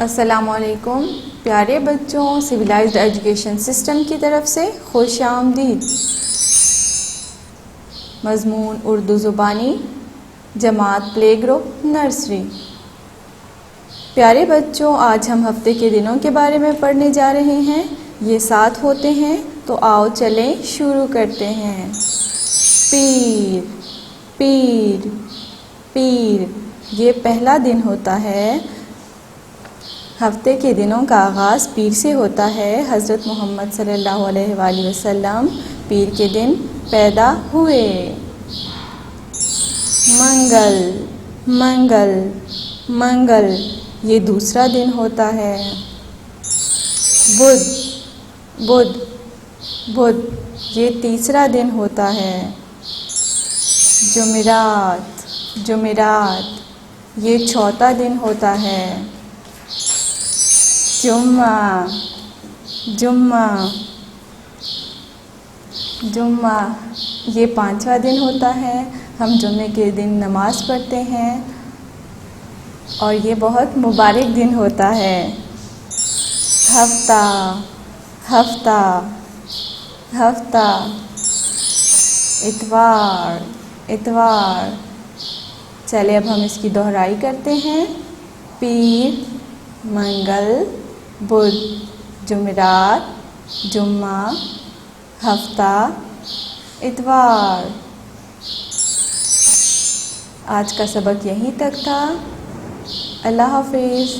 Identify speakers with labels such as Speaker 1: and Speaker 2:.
Speaker 1: अस्सलामुअलैकुम प्यारे बच्चों, सिविलाइज्ड एजुकेशन सिस्टम की तरफ से खुश आमदीद। मज़मून उर्दू ज़ुबानी, जमात प्ले ग्रुप नर्सरी। प्यारे बच्चों, आज हम हफ्ते के दिनों के बारे में पढ़ने जा रहे हैं। ये 7 होते हैं, तो आओ चलें शुरू करते हैं। पीर पीर पीर, ये पहला दिन होता है। हफ्ते के दिनों का आगाज़ पीर से होता है। हज़रत मोहम्मद सल्लल्लाहु अलैहि वसल्लम पीर के दिन पैदा हुए। मंगल मंगल मंगल, ये दूसरा दिन होता है। बुध बुध बुध, ये तीसरा दिन होता है। जुमेरात जुमेरात, ये चौथा दिन होता है। जुम्मा जुम्मा जुम्मा, ये 5वां दिन होता है। हम जुम्मे के दिन नमाज़ पढ़ते हैं और ये बहुत मुबारक दिन होता है। हफ्ता हफ्ता हफ्ता, इतवार इतवार। चलिए अब हम इसकी दोहराई करते हैं। पीर, मंगल, बुध, जुमेरात, जुम्मा, हफ्ता, इतवार। आज का सबक यहीं तक था। अल्लाह हाफिज़।